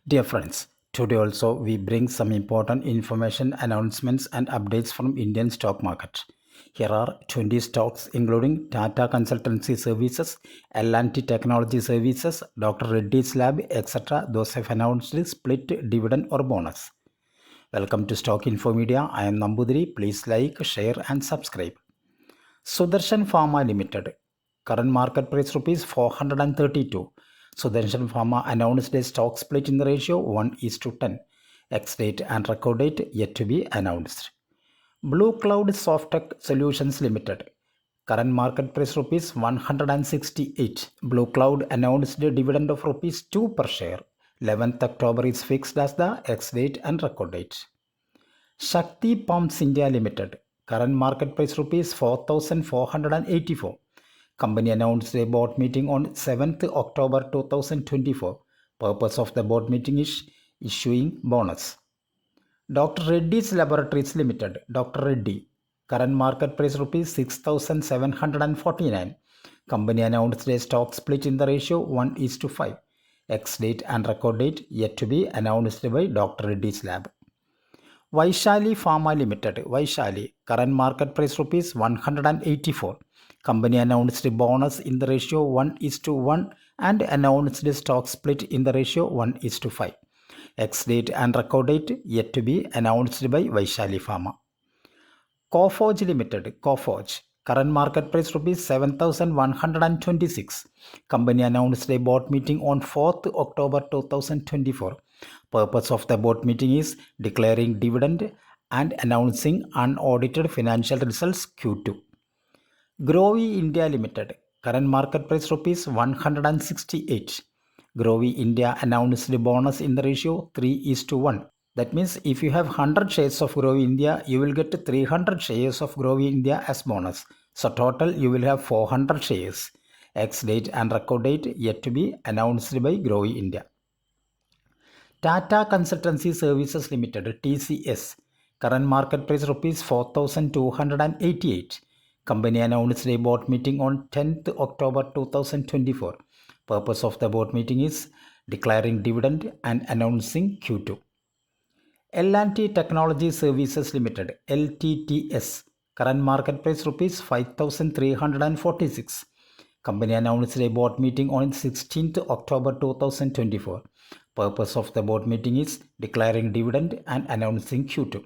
Dear friends, today also we bring some important information, announcements and updates from Indian stock market. Here are 20 stocks including Tata Consultancy Services, L&T Technology Services, Dr. Reddy's Lab, etc. Those have announced split dividend or bonus. Welcome to Stock Info Media. I am Nambudiri. Please like, share and subscribe. Sudarshan Pharma Limited. Current market price rupees 432. Sudarshan Pharma announced a stock split in the ratio 1:10. Ex-date and record date yet to be announced. Blue Cloud Softtech Solutions Limited. Current market price rupees 168. Blue Cloud announced a dividend of rupees 2 per share. 11th October is fixed as the ex-date and record date. Shakti Pumps India Limited. Current market price rupees 4,484. Company announced a board meeting on 7th October 2024. Purpose of the board meeting is issuing bonus. Dr. Reddy's Laboratories Limited. Dr. Reddy. Current market price rupees 6,749. Company announced a stock split in the ratio 1:5. Ex-date and record date yet to be announced by Dr. Reddy's Lab. Vaishali Pharma Limited. Vaishali. Current market price rupees 184. Company announced a bonus in the ratio 1:1 and announced a stock split in the ratio 1:5. Ex-date and record date yet to be announced by Vaishali Pharma. Coforge Limited. Coforge. Current market price rupees 7,126. Company announced a board meeting on 4th October 2024. Purpose of the board meeting is declaring dividend and announcing unaudited financial results Q2. Growy India Limited. Current market price rupees 168. Growy India announced a bonus in the ratio 3:1. That means if you have 100 shares of Growy India, you will get 300 shares of Growy India as bonus. So total you will have 400 shares. Ex-date and record date yet to be announced by Growy India. Tata Consultancy Services Limited TCS. Current market price rupees 4,288. Company announced a board meeting on 10th October 2024. Purpose of the board meeting is declaring dividend and announcing Q2. L&T Technology Services Limited LTTS. Current market price rupees 5,346. Company announced a board meeting on 16th October 2024. Purpose of the board meeting is declaring dividend and announcing Q2.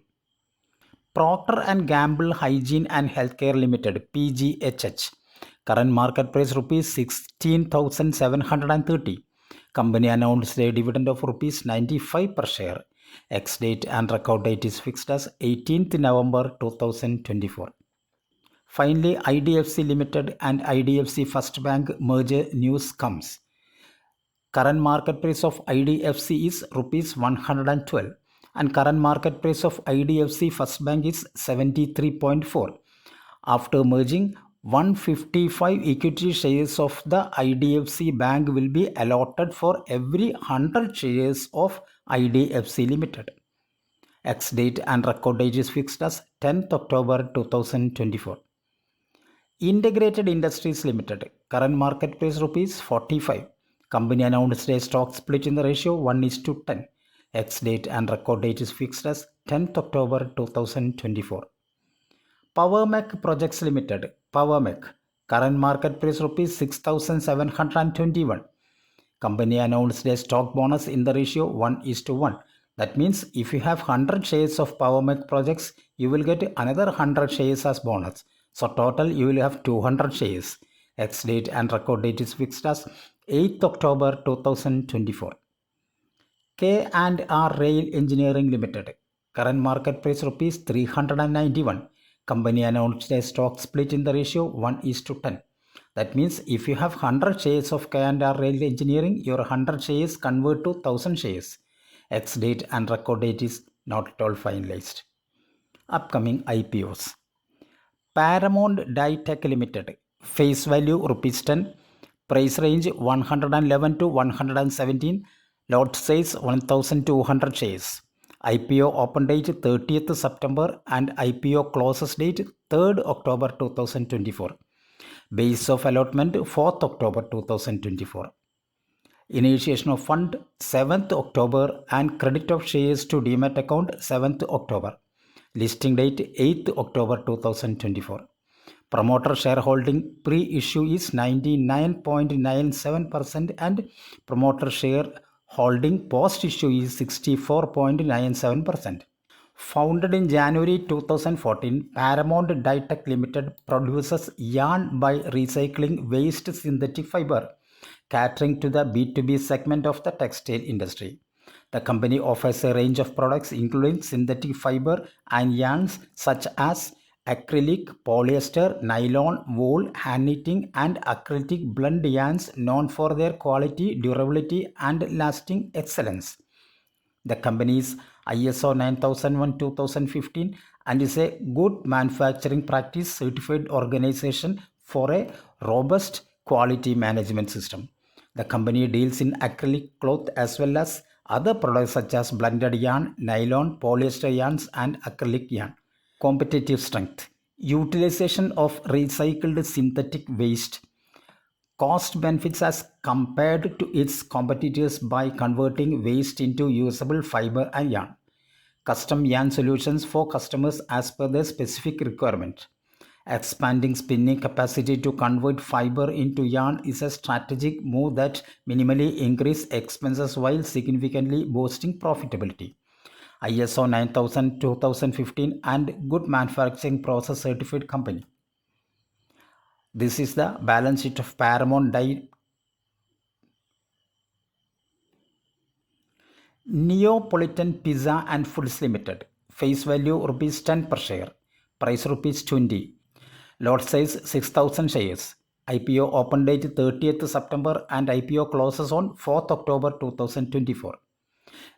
Procter & Gamble Hygiene and Healthcare Limited PGHH. Current market price rupees 16,730. Company announced a dividend of rupees 95 per share. Ex-date and record date is fixed as 18th November 2024. Finally, IDFC Limited and IDFC First Bank merger news comes. Current market price of IDFC is rupees 112 and current market price of IDFC First Bank is 73.4. After merging, 155 equity shares of the IDFC Bank will be allotted for every 100 shares of IDFC Limited. Ex-date and record date is fixed as 10th October 2024. Integrated Industries Limited. Current market price rupees 45. Company announced a stock split in the ratio 1:10. Ex-date and record date is fixed as 10th October 2024. Powermech Projects Limited. Powermech. Current market price rupees 6,721. Company announced a stock bonus in the ratio 1:1. That means if you have 100 shares of Powermech projects, you will get another 100 shares as bonus. So total you will have 200 shares. Ex-date and record date is fixed as 8th October 2024. K&R Rail Engineering Limited. Current market price rupees 391. Company announced a stock split in the ratio 1:10. That means if you have 100 shares of K&R Rail Engineering, your 100 shares convert to 1000 shares. Ex-date and record date is not at all finalized. Upcoming IPOs. Paramount Ditech Limited. Face value rupees 10. Price range 111 to 117. Lot size 1200 shares. IPO open date 30th September and IPO closes date 3rd October 2024. Base of allotment 4th October 2024. Initiation of fund 7th October and credit of shares to demat account 7th October. Listing date 8th October 2024. Promoter shareholding pre-issue is 99.97% and promoter shareholding post-issue is 64.97%. Founded in January 2014, Paramount Ditech Limited produces yarn by recycling waste synthetic fiber, catering to the B2B segment of the textile industry. The company offers a range of products including synthetic fiber and yarns such as acrylic, polyester, nylon, wool, hand knitting, and acrylic blend yarns known for their quality, durability, and lasting excellence. The company is ISO 9001:2015 and is a good manufacturing practice certified organization for a robust quality management system. The company deals in acrylic cloth as well as other products such as blended yarn, nylon, polyester yarns, and acrylic yarn. Competitive strength. Utilization of recycled synthetic waste. Cost benefits as compared to its competitors by converting waste into usable fiber and yarn. Custom yarn solutions for customers as per their specific requirement. Expanding spinning capacity to convert fiber into yarn is a strategic move that minimally increases expenses while significantly boosting profitability. ISO 9000:2015 and Good Manufacturing Process Certified Company. This is the balance sheet of Paramount Neapolitan Pizza and Foods Limited. Face value ₹10 per share. Price ₹20. Lot size 6,000 shares. IPO open date 30th September and IPO closes on 4th October 2024.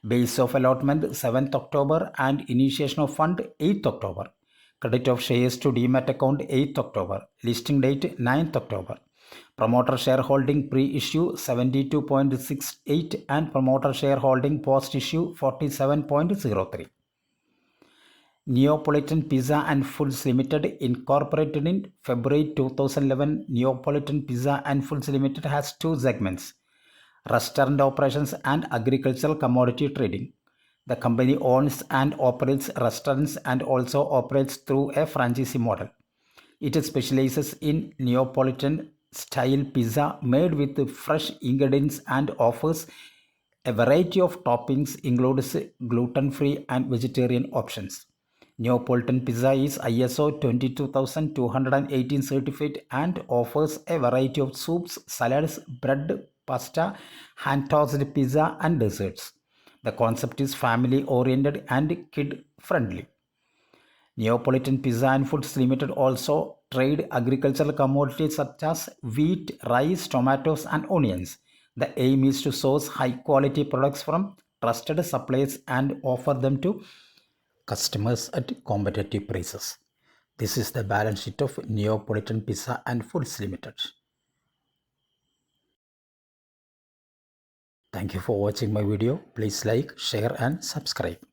Base of allotment 7th October and initiation of fund 8th October. Credit of shares to demat account 8th October. Listing date 9th October. Promoter shareholding pre-issue 72.68 and promoter shareholding post-issue 47.03. Neapolitan Pizza and Foods Limited, incorporated in February 2011. Neapolitan Pizza and Foods Limited has two segments: restaurant operations and agricultural commodity trading. The company owns and operates restaurants and also operates through a franchisee model. It specializes in Neapolitan style pizza made with fresh ingredients and offers a variety of toppings, includes gluten-free and vegetarian options. Neapolitan Pizza is ISO 22218 certified and offers a variety of soups, salads, bread, pasta, hand-tossed pizza, and desserts. The concept is family-oriented and kid-friendly. Neapolitan Pizza and Foods Limited also trade agricultural commodities such as wheat, rice, tomatoes, and onions. The aim is to source high-quality products from trusted suppliers and offer them to customers at competitive prices. This is the balance sheet of Neapolitan Pizza and Foods Limited. Thank you for watching my video. Please like, share, and subscribe.